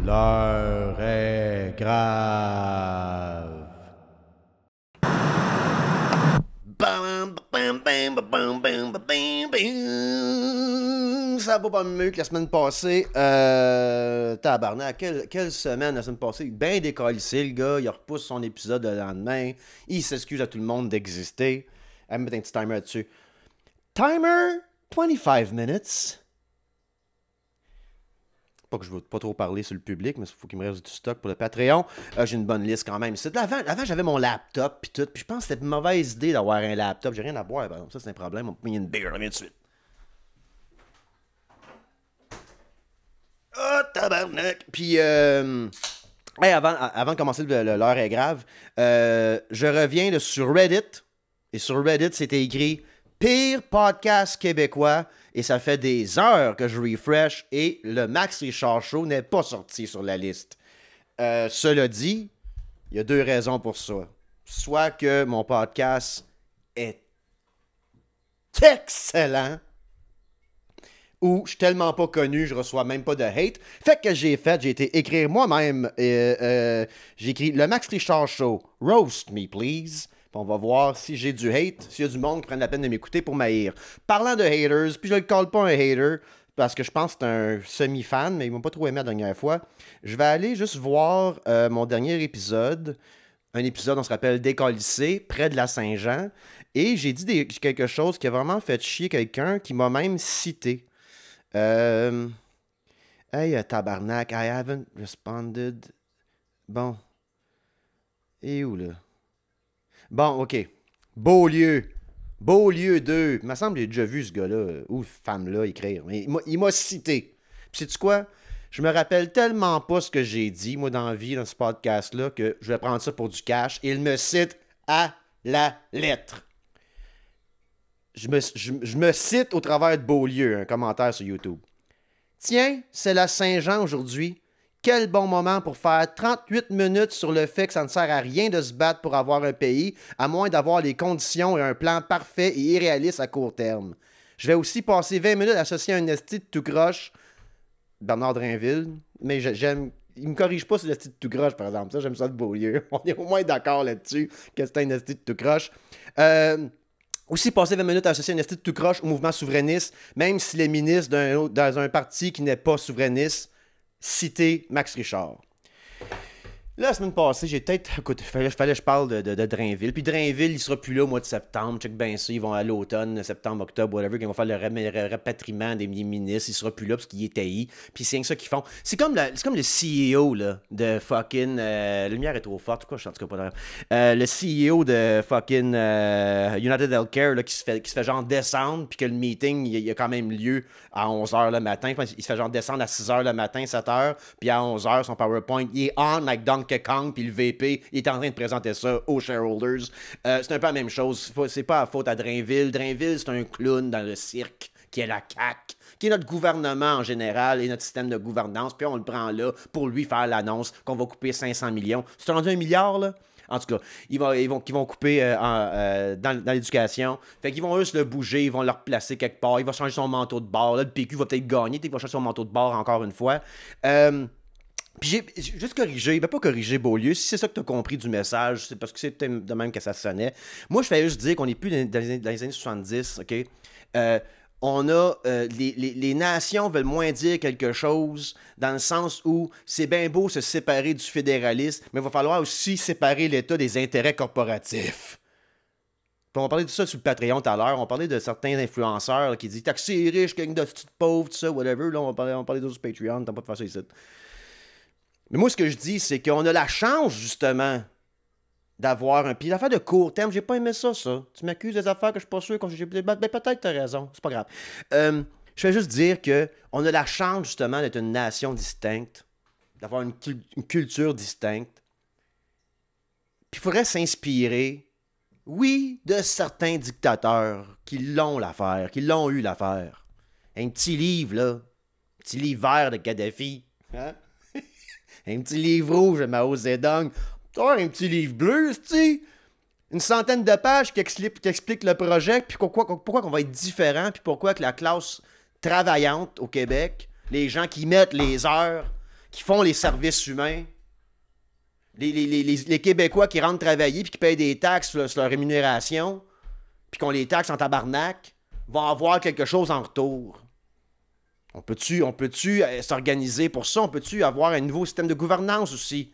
L'heure est grave. Ça va pas mieux que la semaine passée. Tabarnak, quelle semaine la semaine passée. Ben décalissé, le gars. Il repousse son épisode le lendemain. Il s'excuse à tout le monde d'exister. Elle va mettre un petit timer là-dessus. Timer, 25 minutes. Pas que je veux pas trop parler sur le public, mais il faut qu'il me reste du stock pour le Patreon. J'ai une bonne liste quand même. Avant j'avais mon laptop puis tout. Puis je pense que c'était une mauvaise idée d'avoir un laptop. J'ai rien à boire, par exemple. Ça, c'est un problème. On peut mettre une bière, tout de suite. Oh, tabarnak! Puis, hey, avant de commencer l'heure est grave, je reviens sur Reddit. Et sur Reddit, c'était écrit « Pire podcast québécois ». Et ça fait des heures que je refresh et le Max Richard Show n'est pas sorti sur la liste. Cela dit, il y a deux raisons pour ça. Soit que mon podcast est excellent, ou je suis tellement pas connu, je reçois même pas de hate. Fait que j'ai été écrire moi-même. J'ai écrit le Max Richard Show, roast me please. On va voir si j'ai du hate, s'il y a du monde qui prenne la peine de m'écouter pour m'haïr. Parlant de haters, puis je le call pas un hater, parce que je pense que c'est un semi-fan, mais ils m'ont pas trop aimé la dernière fois. Je vais aller juste voir mon dernier épisode. Un épisode, on se rappelle, Décalissé, près de la Saint-Jean. Et j'ai dit quelque chose qui a vraiment fait chier quelqu'un qui m'a même cité. Hey, tabarnak, I haven't responded. Bon. Et où, là? Bon, OK. Beaulieu 2. Il me semble que j'ai déjà vu ce gars-là, ou femme-là, écrire. Mais il m'a cité. Puis sais-tu quoi? Je me rappelle tellement pas ce que j'ai dit, moi, dans la vie, dans ce podcast-là, que je vais prendre ça pour du cash. Il me cite à la lettre. Je me cite au travers de Beaulieu, un commentaire sur YouTube. Tiens, c'est la Saint-Jean aujourd'hui. Quel bon moment pour faire 38 minutes sur le fait que ça ne sert à rien de se battre pour avoir un pays, à moins d'avoir les conditions et un plan parfait et irréaliste à court terme. Je vais aussi passer 20 minutes associé à un esti de tout croche, Bernard Drainville, mais j'aime... Il me corrige pas sur le esti de tout croche, par exemple. Ça, j'aime ça de Beaulieu. On est au moins d'accord là-dessus que c'est un esti de tout croche. Aussi passer 20 minutes à associer un esti de tout croche au mouvement souverainiste, même s'il est ministre dans un parti qui n'est pas souverainiste. Citer Max Richard. La semaine passée, j'ai peut-être... Écoute, fallait que je parle de Drainville. Puis Drainville, il sera plus là au mois de septembre. Check bien ça. Ils vont à l'automne, septembre, octobre, whatever. Ils vont faire le rapatriement des ministres. Il sera plus là parce qu'il est taillis. Puis c'est rien que ça qu'ils font. C'est comme le CEO là, de fucking... la lumière est trop forte. Pourquoi je en tout cas pas de le CEO de fucking United Healthcare là, qui se fait genre descendre. Puis que le meeting, il a quand même lieu à 11h le matin. Il se fait genre descendre à 6h le matin, 7h. Puis à 11h, son PowerPoint, il est on like Donkey Kong, puis le VP, il est en train de présenter ça aux shareholders. C'est un peu la même chose. C'est pas la faute à Drainville. Drainville, c'est un clown dans le cirque, qui est la CAQ, qui est notre gouvernement en général et notre système de gouvernance. Puis on le prend là pour lui faire l'annonce qu'on va couper 500 millions. C'est rendu 1 milliard, là? En tout cas, ils vont couper dans l'éducation. Fait qu'ils vont juste le bouger, ils vont le replacer quelque part. Il va changer son manteau de bord. Là, le PQ va peut-être gagner, il va changer son manteau de bord encore une fois. Puis j'ai juste corrigé, pas corrigé Beaulieu, si c'est ça que tu as compris du message, c'est parce que c'est de même que ça sonnait. Moi, je fais juste dire qu'on n'est plus dans les années 70, OK? On a... les nations veulent moins dire quelque chose dans le sens où c'est bien beau se séparer du fédéralisme, mais il va falloir aussi séparer l'État des intérêts corporatifs. Puis on va parler de ça sur le Patreon tout à l'heure. On parlait de certains influenceurs là, qui disent « Taxer les riches, gang de petites pauvres, tout ça, whatever. » Là, on va parler d'autres sur Patreon, t'as pas de faire ça ici. Mais moi, ce que je dis, c'est qu'on a la chance, justement, d'avoir un... Puis l'affaire de court terme, j'ai pas aimé ça. Tu m'accuses des affaires que je suis pas sûr... Ben, peut-être t'as raison, c'est pas grave. Je vais juste dire qu'on a la chance, justement, d'être une nation distincte, d'avoir une culture distincte. Puis il faudrait s'inspirer, oui, de certains dictateurs qui l'ont l'affaire, qui l'ont eu l'affaire. Un petit livre, là. Un petit livre vert de Kadhafi. Hein? Un petit livre rouge de Mao Zedong. Un petit livre bleu, c'est-tu? Une centaine de pages qui expliquent le projet, puis pourquoi qu'on va être différent, puis pourquoi que la classe travaillante au Québec, les gens qui mettent les heures, qui font les services humains, les Québécois qui rentrent travailler puis qui payent des taxes sur leur rémunération, puis qu'on les taxe en tabarnak, vont avoir quelque chose en retour. On peut-tu s'organiser pour ça? On peut-tu avoir un nouveau système de gouvernance aussi?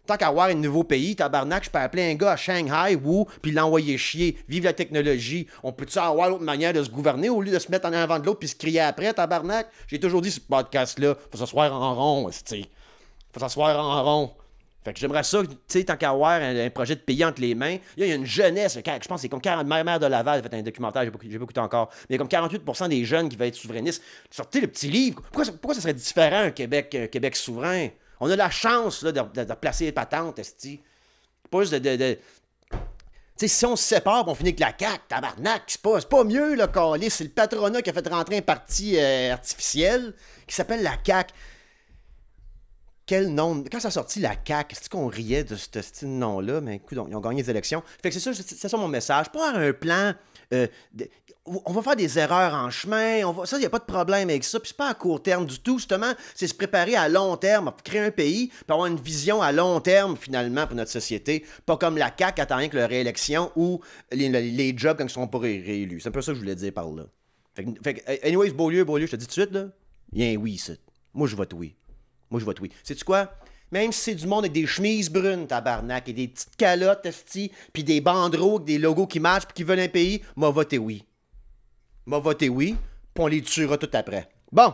Tant qu'à avoir un nouveau pays, tabarnak, je peux appeler un gars à Shanghai, puis l'envoyer chier. Vive la technologie. On peut-tu avoir l'autre manière de se gouverner au lieu de se mettre en avant de l'autre puis se crier après, tabarnak? J'ai toujours dit ce podcast-là, faut s'asseoir en rond, c'ti. Faut s'asseoir en rond. Fait que j'aimerais ça, tu sais, tant qu'à avoir un projet de pays entre les mains. Il y a une jeunesse, je pense que c'est comme 40 maire de Laval, a fait un documentaire, j'ai pas écouté encore, mais il y a comme 48% des jeunes qui veulent être souverainistes. Sortez le petit livre. Pourquoi ça serait différent, un Québec souverain? On a la chance là, de placer les patentes, esti. Pas juste de... Tu sais, si on se sépare, on finit avec la CAQ, tabarnak, c'est pas mieux, là, câlisse. C'est le patronat qui a fait rentrer un parti artificiel qui s'appelle la CAQ. Quel nom? Quand ça a sorti la CAQ, c'est qu'on riait de ce nom-là, mais écoute, ils ont gagné les élections. Fait que c'est ça mon message. Pas un plan. On va faire des erreurs en chemin. Ça, il n'y a pas de problème avec ça. Puis c'est pas à court terme du tout. Justement, c'est se préparer à long terme, à créer un pays, puis avoir une vision à long terme, finalement, pour notre société. Pas comme la CAQ attend rien que la réélection ou les jobs quand ils sont pas réélus. C'est un peu ça que je voulais dire par là. Fait que anyways, Beaulieu, je te dis tout de suite, là, il y a un oui, ça. Moi, je vote oui. Sais-tu quoi? Même si c'est du monde avec des chemises brunes, tabarnak, et des petites calottes, esti, puis des banderoles avec des logos qui matchent puis qui veulent un pays, m'a voté oui. Puis on les tuera tout après. Bon,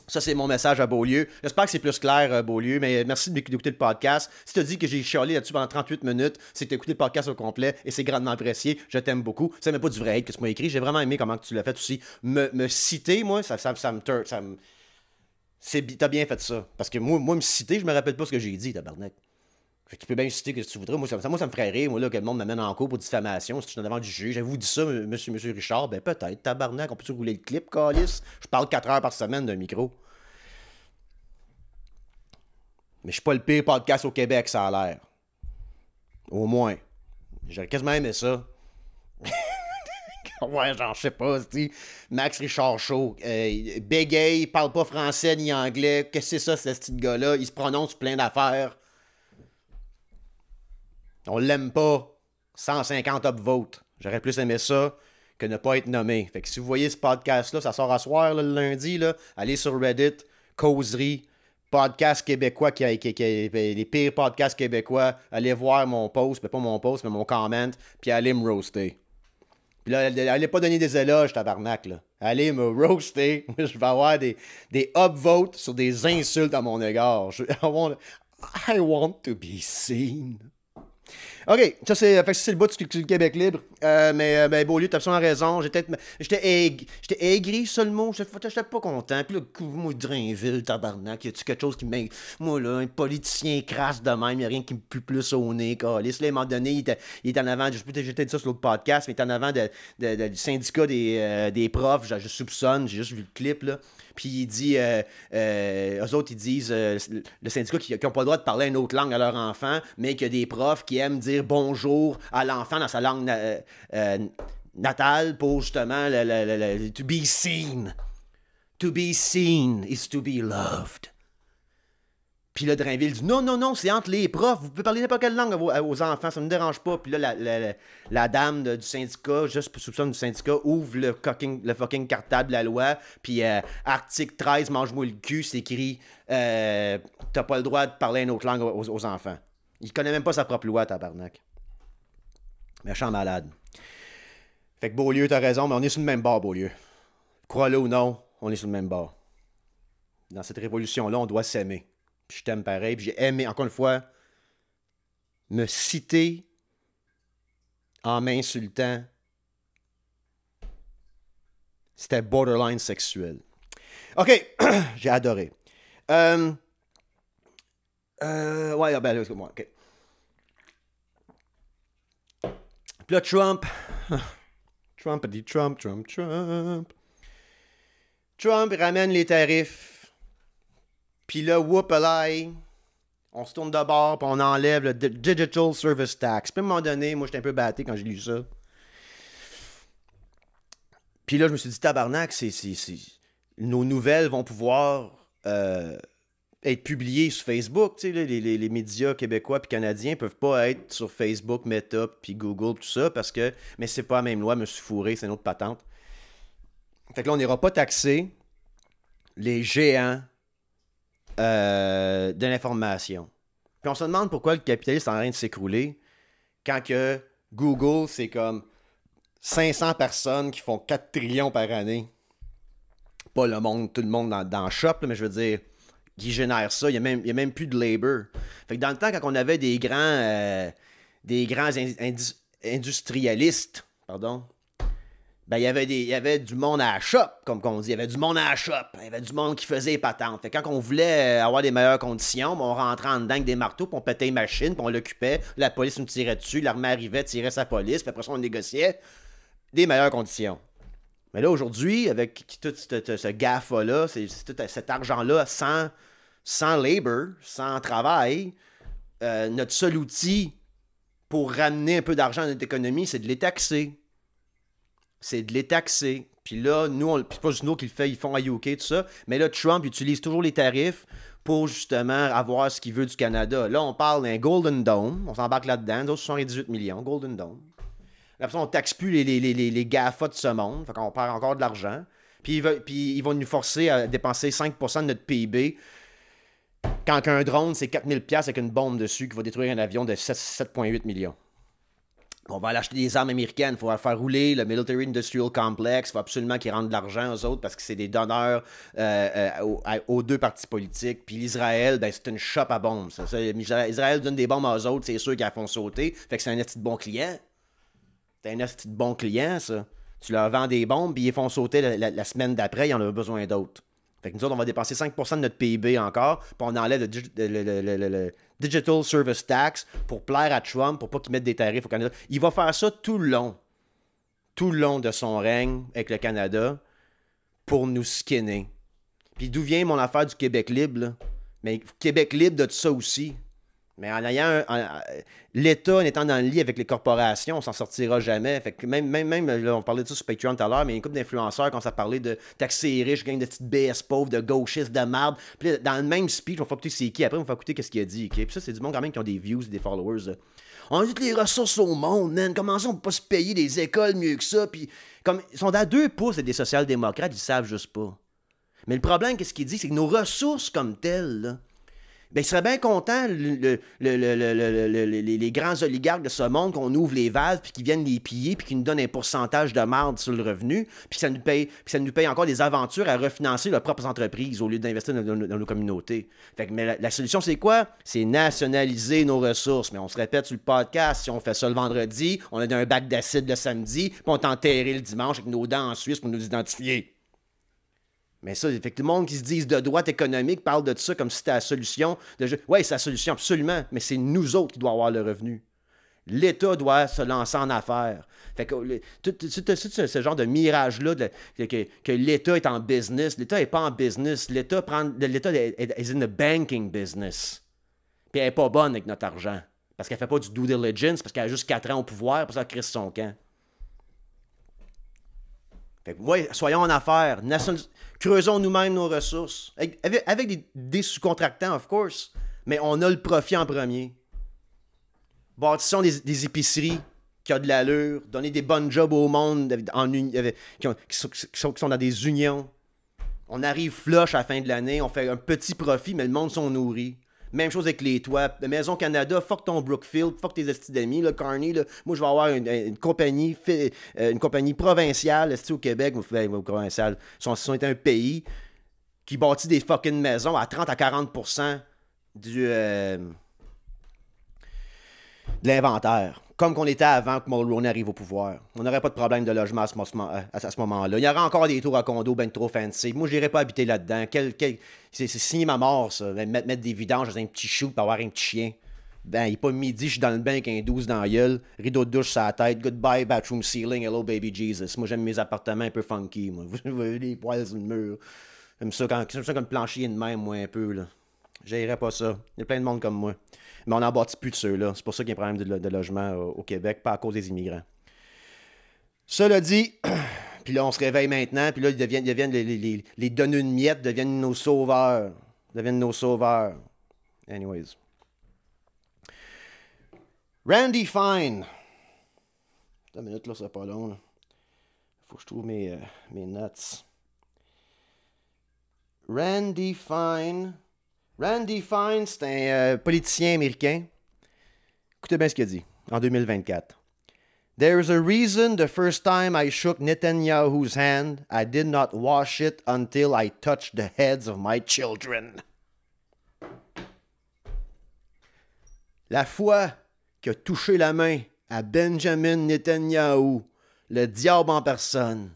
ça c'est mon message à Beaulieu. J'espère que c'est plus clair, Beaulieu, mais merci d'écouter le podcast. Si tu as dit que j'ai chialé là-dessus pendant 38 minutes, c'est que tu as écouté le podcast au complet et c'est grandement apprécié. Je t'aime beaucoup. C'est même pas du vrai hate que tu m'as écrit. J'ai vraiment aimé comment tu l'as fait aussi. Me citer, moi, ça me... T'as bien fait ça. Parce que moi, me citer, je me rappelle pas ce que j'ai dit, tabarnak. Fait que tu peux bien citer que si tu voudrais. Moi, ça me ferait rire, moi, là, que le monde m'amène en cours pour diffamation. Si tu es devant du juge, j'avais dit ça, monsieur Richard. Ben, peut-être, tabarnak. On peut-tu rouler le clip, calice? Je parle 4 heures par semaine d'un micro. Mais je suis pas le pire podcast au Québec, ça a l'air. Au moins. J'aurais quasiment aimé ça. Ouais, genre, je sais pas, tu Max Richard Show. Bégaye, parle pas français ni anglais. Qu'est-ce que c'est ça, ce petit gars-là? Il se prononce plein d'affaires. On l'aime pas. 150 upvotes. J'aurais plus aimé ça que ne pas être nommé. Fait que si vous voyez ce podcast-là, ça sort à soir, là, le lundi, là, allez sur Reddit, Causerie, podcast québécois, les pires podcasts québécois. Allez voir mon post, mais pas mon post, mais mon comment, puis allez me roaster. Puis là, allez pas donner des éloges, tabarnak, là. Allez me roaster. Je vais avoir des upvotes sur des insultes à mon égard. I want to be seen. OK, ça c'est le bout du Québec libre. Mais Beaulieu, t'as absolument raison. J'étais aigri, ça le mot. J'étais pas content. Puis là, moi, Drainville, tabarnak, y a-tu quelque chose qui m'a. Moi, là, un politicien crasse de même, y a rien qui me pue plus au nez, câlisse. Là, à un moment donné, il était en avant, j'ai peut-être dit ça sur l'autre podcast, mais il était en avant du syndicat des profs. Je soupçonne, j'ai juste vu le clip, là. Puis il dit, eux autres, ils disent, le syndicat qui n'ont pas le droit de parler une autre langue à leur enfant, mais qu'il y a des profs qui aiment dire bonjour à l'enfant dans sa langue natale pour justement to be seen. To be seen is to be loved. Puis là, Drainville dit non, c'est entre les profs. Vous pouvez parler n'importe quelle langue aux enfants, ça ne me dérange pas. Puis là, la dame du syndicat, juste pour soupçonner du syndicat, ouvre le fucking cartable de la loi. Puis article 13, mange-moi le cul, c'est écrit t'as pas le droit de parler une autre langue aux enfants. Il connaît même pas sa propre loi, tabarnak. Méchant malade. Fait que Beaulieu, t'as raison, mais on est sur le même bord, Beaulieu. Crois-le ou non, on est sur le même bord. Dans cette révolution-là, on doit s'aimer. Puis je t'aime pareil. Puis j'ai aimé, encore une fois, me citer en m'insultant. C'était borderline sexuel. OK, j'ai adoré. Ouais, ben là, moi, OK. Puis là, Trump dit Trump. Trump ramène les tarifs. Puis là, whoop-a-lie, on se tourne de bord, puis on enlève le Digital Service Tax. Puis à un moment donné, moi, j'étais un peu batté quand j'ai lu ça. Puis là, je me suis dit, tabarnak, nos nouvelles vont pouvoir être publié sur Facebook. Tu sais, là, les médias québécois et canadiens peuvent pas être sur Facebook, Meta, puis Google, tout ça, parce que... Mais c'est pas la même loi, me suis fourré, c'est une autre patente. Fait que là, on n'ira pas taxer les géants de l'information. Puis on se demande pourquoi le capitalisme est en train de s'écrouler quand que Google, c'est comme 500 personnes qui font 4 trillions par année. Pas le monde, tout le monde dans le shop, là, mais je veux dire, qui génère ça. Il n'y a même plus de labor. Fait que dans le temps, quand on avait des grands industrialistes, pardon, ben, il y avait du monde à la shop, comme on dit. Il y avait du monde à la shop. Il y avait du monde qui faisait les patentes. Fait que quand on voulait avoir des meilleures conditions, ben, on rentrait en dedans avec des marteaux, puis on pétait une machine, puis on l'occupait. La police nous tirait dessus, l'armée arrivait, tirait sa police, puis après ça, on négociait des meilleures conditions. Mais là, aujourd'hui, avec tout ce GAFA-là, tout cet argent-là sans labor, sans travail, notre seul outil pour ramener un peu d'argent à notre économie, c'est de les taxer. C'est de les taxer. Puis là, nous, puis c'est pas juste nous qui le fait, ils font à UK, tout ça. Mais là, Trump utilise toujours les tarifs pour justement avoir ce qu'il veut du Canada. Là, on parle d'un Golden Dome. On s'embarque là-dedans. D'autres 78 millions, Golden Dome. Après ça, on taxe plus les GAFA de ce monde. Fait qu'on perd encore de l'argent. Puis ils vont nous forcer à dépenser 5% de notre PIB quand un drone, c'est 4000$ avec une bombe dessus qui va détruire un avion de 7,8 millions. On va aller acheter des armes américaines, il faut faire rouler le Military Industrial Complex, il faut absolument qu'ils rendent de l'argent aux autres parce que c'est des donneurs aux deux partis politiques. Puis l'Israël, ben, c'est une shop à bombes. Ça. Israël donne des bombes aux autres, c'est sûr qu'ils la font sauter. Fait que c'est un petit bon client. C'est un petit bon client, ça. Tu leur vends des bombes, puis ils font sauter la semaine d'après, ils en ont besoin d'autres. Fait que nous autres, on va dépenser 5% de notre PIB encore, puis on enlève le Digital Service Tax pour plaire à Trump, pour pas qu'il mette des tarifs au Canada. Il va faire ça tout le long de son règne avec le Canada, pour nous skinner. Puis d'où vient mon affaire du Québec libre, là? Mais Québec libre de tout ça aussi. Mais en ayant l'État en étant dans le lit avec les corporations, on s'en sortira jamais. Fait que même là, on parlait de ça sur Patreon tout à l'heure, mais il y a une couple d'influenceurs quand ça parlait de taxer les riches, gang de petites BS pauvres, de gauchistes, de marde. Puis là, dans le même speech, on va écouter c'est qui. Après, on va écouter qu'est-ce qu'il a dit. Okay? Puis ça, c'est du monde quand même qui ont des views et des followers. Là. On a toutes les ressources au monde, man. Comment ça, on peut pas se payer des écoles mieux que ça? Puis comme ils sont à 2 pouces des social-démocrates, ils savent juste pas. Mais le problème, qu'est-ce qu'il dit, c'est que nos ressources comme telles, là, ben, il serait bien content, les grands oligarques de ce monde, qu'on ouvre les valves, puis qu'ils viennent les piller, puis qu'ils nous donnent un pourcentage de marde sur le revenu, puis ça nous paye encore des aventures à refinancer leurs propres entreprises au lieu d'investir dans nos communautés. Fait que, mais la solution, c'est quoi? C'est nationaliser nos ressources. Mais on se répète sur le podcast, si on fait ça le vendredi, on a un bac d'acide le samedi, puis on est enterré le dimanche avec nos dents en Suisse pour nous identifier. Mais ça, fait que tout le monde qui se dise de droite économique parle de ça comme si c'était la solution. Oui, c'est la solution, absolument, mais c'est nous autres qui doivent avoir le revenu. L'État doit se lancer en affaires. Fait que tout ce genre de mirage-là que l'État est en business, l'État n'est pas en business. L'État est in the banking business. Puis elle n'est pas bonne avec notre argent. Parce qu'elle ne fait pas du due diligence, parce qu'elle a juste 4 ans au pouvoir, pour ça qu'elle crisse son camp. Fait que, ouais, soyons en affaires. Creusons nous-mêmes nos ressources. Avec des sous-contractants, of course. Mais on a le profit en premier. Bâtissons des épiceries qui ont de l'allure. Donner des bonnes jobs au monde qui sont dans des unions. On arrive flush à la fin de l'année. On fait un petit profit, mais le monde sont nourris. Même chose avec les toits. Maison Canada, fuck ton Brookfield, fuck tes estis d'amis, là, Carney. Là. Moi, je vais avoir une compagnie provinciale au Québec. Provinciale. Ils sont un pays qui bâtit des fucking maisons à 30 à 40% de l'inventaire. Comme qu'on était avant que Mulroney arrive au pouvoir. On n'aurait pas de problème de logement à ce moment-là. Il y aurait encore des tours à condo ben trop fancy. Moi, je n'irais pas habiter là-dedans. C'est signer ma mort, ça. Mettre des vidanges dans un petit chou pour avoir un petit chien. Ben, il n'est pas midi, je suis dans le bain avec un 12 dans la gueule, rideau de douche sur la tête, goodbye bathroom ceiling, hello baby Jesus. Moi, j'aime mes appartements un peu funky, moi. Vous voyez les poils sur le mur. J'aime ça comme plancher de même, moi, un peu, là. J'aimerais pas ça. Il y a plein de monde comme moi. Mais on n'en bâtit plus de ceux-là. C'est pour ça qu'il y a un problème de logement au Québec, pas à cause des immigrants. Cela dit, puis là, on se réveille maintenant, puis là, ils deviennent les donneux de miettes, deviennent nos sauveurs. deviennent nos sauveurs. Anyways. Randy Fine. Une minute, là, c'est pas long. Là. Faut que je trouve mes notes. Randy Fine. Randy Fine, c'est un politicien américain. Écoutez bien ce qu'il a dit en 2024. There's a reason the first time I shook Netanyahu's hand, I did not wash it until I touched the heads of my children. La fois qu'il a touché la main à Benjamin Netanyahu, le diable en personne,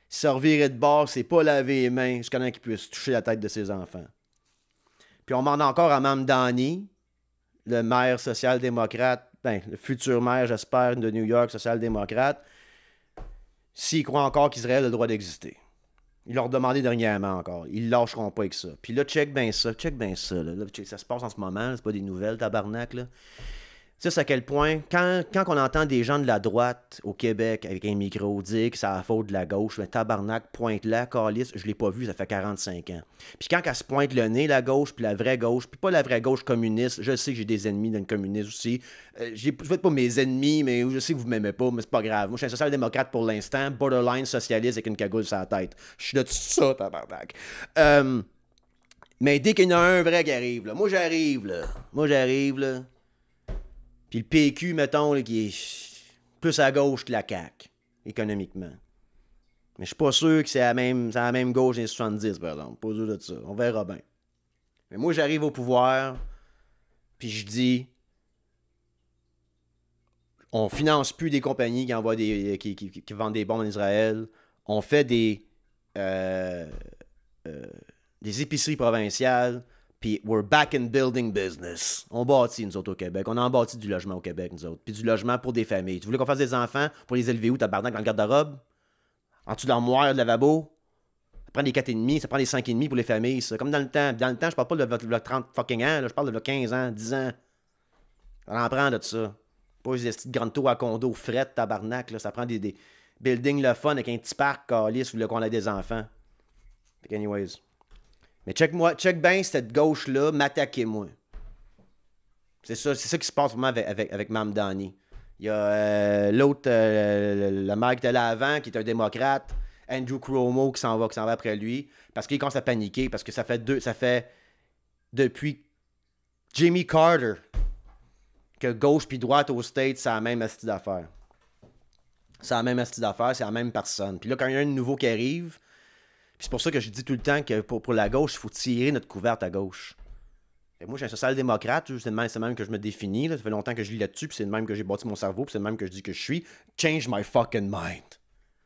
se revirait de bord, c'est pas laver les mains jusqu'à ce qu'il puisse toucher la tête de ses enfants. Puis on demande encore à Mamdani, le maire social-démocrate, le futur maire, j'espère, de New York, social-démocrate, s'il croit encore qu'Israël a le droit d'exister. Ils l'ont demandé dernièrement encore. Ils ne lâcheront pas avec ça. Puis là, check bien ça. Là, ça se passe en ce moment. C'est pas des nouvelles, tabarnak. Là. Tu sais, à quel point, quand on entend des gens de la droite au Québec avec un micro dire que c'est la faute de la gauche, mais tabarnak, pointe là, calice, je l'ai pas vu, ça fait 45 ans. Puis quand elle se pointe le nez, la gauche, puis la vraie gauche, puis pas la vraie gauche communiste, je sais que j'ai des ennemis dans le communisme aussi. Vous êtes pas mes ennemis, mais je sais que vous m'aimez pas, mais c'est pas grave. Moi, je suis un social-démocrate pour l'instant, borderline socialiste avec une cagoule sur la tête. Je suis de tout ça, tabarnak. Mais dès qu'il y en a un vrai qui arrive, là, moi j'arrive, là. Puis le PQ, mettons, là, qui est plus à gauche que la CAQ, économiquement. Mais je suis pas sûr que c'est la même gauche des 70, par exemple. Pas sûr de ça. On verra bien. Mais moi, j'arrive au pouvoir, puis je dis, on finance plus des compagnies qui envoient qui vendent des bombes en Israël. On fait des épiceries provinciales. Puis, we're back in building business. On bâtit, nous autres, au Québec. On en bâtit du logement au Québec, nous autres. Puis du logement pour des familles. Tu voulais qu'on fasse des enfants pour les élever où, tabarnak, dans le garde-robe? En dessous de l'armoire, de lavabo? Ça prend des 4,5, ça prend des 5,5 pour les familles, ça. Comme dans le temps. Dans le temps, je parle pas de 30 fucking ans, là, je parle de 15 ans, 10 ans. Ça en prend de ça. Pas les petites grandes tours à condo, fret, tabarnak, là. Ça prend des buildings le fun avec un petit parc, calice, où voulez qu'on ait des enfants. Fait anyways. Mais check bien cette gauche-là, m'attaquez-moi. C'est ça qui se passe vraiment avec Mamdani. Il y a l'autre, le maire qui était là avant, qui est un démocrate, Andrew Cuomo, qui s'en va après lui, parce qu'il commence à paniquer, parce que ça fait depuis Jimmy Carter que gauche puis droite aux States, c'est la même astuce d'affaires. C'est la même astuce d'affaires, c'est la même personne. Puis là, quand il y a un nouveau qui arrive, puis c'est pour ça que je dis tout le temps que pour la gauche, il faut tirer notre couverte à gauche. Et moi, je suis un social-démocrate, c'est le même que je me définis. Là. Ça fait longtemps que je lis là-dessus, puis c'est le même que j'ai bâti mon cerveau, puis c'est le même que je dis que je suis. Change my fucking mind.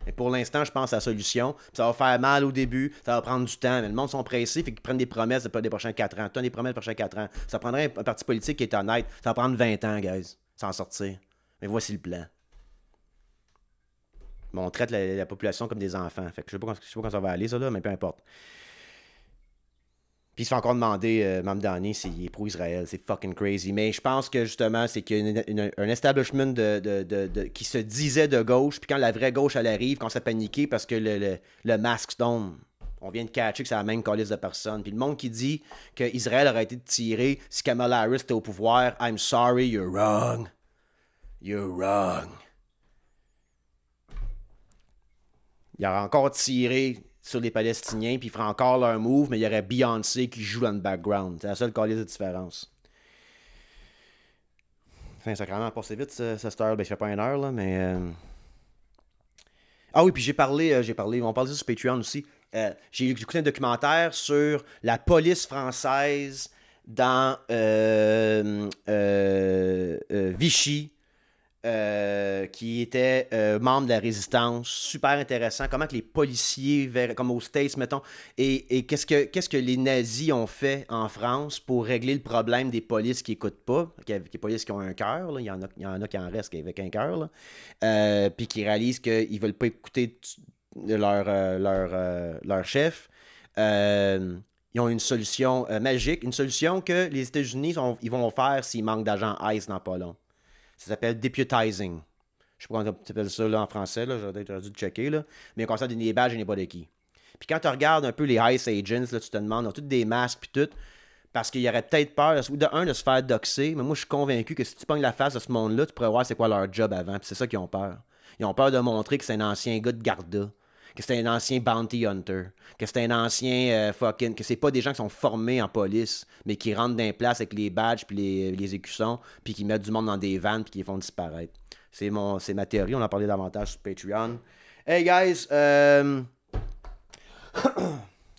Et pour l'instant, je pense à la solution. Puis ça va faire mal au début, ça va prendre du temps. Mais le monde sont pressés, fait qu'ils prennent des promesses des prochains 4 ans. Toi, des promesses des prochains 4 ans. Ça prendrait un parti politique qui est honnête. Ça va prendre 20 ans, guys, s'en sortir. Mais voici le plan. Bon, on traite la population comme des enfants. Fait que je sais pas quand ça va aller, ça, là, mais peu importe. Puis il se fait encore demander, Mamdani, s'il est pro-Israël. C'est fucking crazy. Mais je pense que, justement, c'est qu'il y a un establishment qui se disait de gauche, puis quand la vraie gauche, elle arrive, quand ça paniqué parce que le masque tombe. On vient de catcher que c'est la même calice de personnes. Puis le monde qui dit qu'Israël aurait été tiré si Kamala Harris était au pouvoir, I'm sorry, you're wrong. You're wrong. Il aurait encore tiré sur les Palestiniens, puis il ferait encore leur move, mais il y aurait Beyoncé qui joue dans le background. C'est la seule calice de différence. Enfin, ça a quand même passé vite, cette heure. Ben, je fais pas une heure, là, mais... Ah oui, puis j'ai parlé, on parle de ça sur Patreon aussi. J'ai écouté un documentaire sur la police française dans Vichy, qui était membre de la résistance, super intéressant, comment que les policiers, comme aux States, mettons, et qu'est-ce que les nazis ont fait en France pour régler le problème des polices qui n'écoutent pas, des polices qui ont un cœur, il y en a qui en restent avec un cœur, puis qui réalisent qu'ils ne veulent pas écouter leur chef. Ils ont une solution magique, une solution que les États-Unis ils vont faire s'ils manquent d'agents ICE dans pas long. Ça s'appelle deputizing. Je sais pas comment tu appelles ça là, en français, là, j'aurais dû le checker. Là. Mais comme ça, des badges, il n'y a pas de qui. Puis quand tu regardes un peu les Ice Agents, là, tu te demandes, ils ont tous des masques puis tout, parce qu'il y aurait peut-être peur, de se faire doxer, mais moi je suis convaincu que si tu pognes la face de ce monde-là, tu pourrais voir c'est quoi leur job avant, puis c'est ça qu'ils ont peur. Ils ont peur de montrer que c'est un ancien gars de Garda, que c'est un ancien bounty hunter, que c'est un ancien que c'est pas des gens qui sont formés en police, mais qui rentrent dans les places avec les badges puis les écussons, puis qui mettent du monde dans des vannes puis qui les font disparaître. C'est ma théorie, on en a parlé davantage sur Patreon. Hey guys,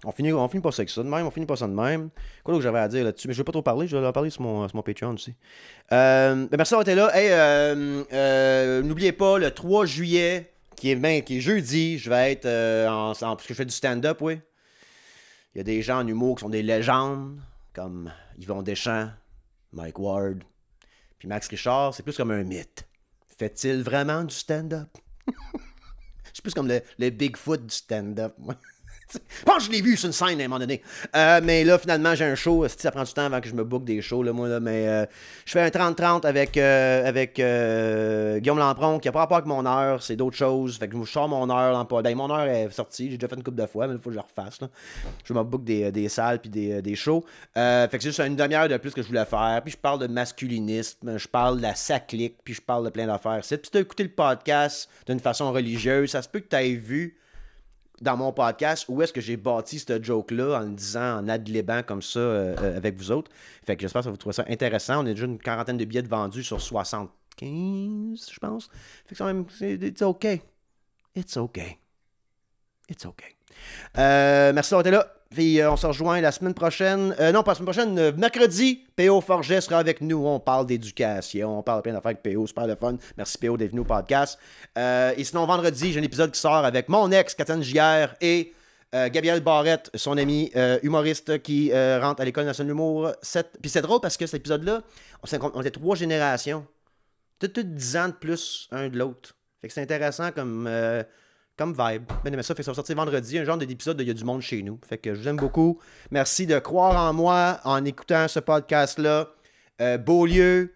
on finit pas ça avec ça de même, on finit pas ça de même. Quoi d'autre que j'avais à dire là-dessus? Mais je vais pas trop parler, je vais en parler sur mon Patreon aussi. Merci d'avoir été là. Hey, n'oubliez pas, le 3 juillet, qui est jeudi, je vais être parce que je fais du stand-up, oui. Il y a des gens en humour qui sont des légendes, comme Yvon Deschamps, Mike Ward, puis Max Richard, c'est plus comme un mythe. Fait-il vraiment du stand-up? Je suis plus comme le Bigfoot du stand-up, moi. Je pense que je l'ai vu sur une scène à un moment donné. Mais là, finalement, j'ai un show. Ça prend du temps avant que je me book des shows, là, moi. Là, mais je fais un 30-30 avec Guillaume Lampron, qui n'a pas rapport avec mon heure. C'est d'autres choses. Fait que je sors mon heure. Ben, mon heure est sortie. J'ai déjà fait une couple de fois, mais il faut que je le refasse. Là. Je me book des salles puis des shows. Fait que c'est juste une demi-heure de plus que je voulais faire. Puis je parle de masculinisme. Je parle de la saclique. Puis je parle de plein d'affaires. Puis si tu as écouté le podcast d'une façon religieuse, ça se peut que tu aies vu dans mon podcast où est-ce que j'ai bâti cette joke-là en le disant, en ad-libant comme ça avec vous autres. Fait que j'espère que vous trouvez ça intéressant. On a déjà une quarantaine de billets vendus sur 75, je pense. Fait que c'est même, it's OK. It's OK. It's OK. Merci d'avoir été là. Puis on se rejoint la semaine prochaine. Non, pas la semaine prochaine. Mercredi, P.O. Forget sera avec nous. On parle d'éducation. On parle plein d'affaires avec P.O. Super le fun. Merci P.O. d'être venu au podcast. Et sinon, vendredi, j'ai un épisode qui sort avec mon ex, Catherine JR, et Gabriel Barrette, son ami humoriste qui rentre à l'École nationale de l'humour. Puis c'est drôle parce que cet épisode-là, on était 3 générations. Toutes 10 ans de plus un de l'autre. Fait que c'est intéressant comme vibe. Ben, mais ça, fait que ça va sortir vendredi, un genre d'épisode de Il y a du monde chez nous. Fait que je vous aime beaucoup. Merci de croire en moi en écoutant ce podcast-là. Beaulieu,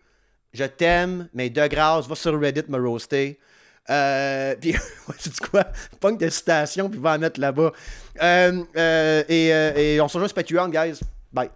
je t'aime, mais de grâce, va sur Reddit me roaster. Puis, c'est quoi? Punk de citation, puis va en mettre là-bas. Et on se rejoint sur Patreon, guys. Bye.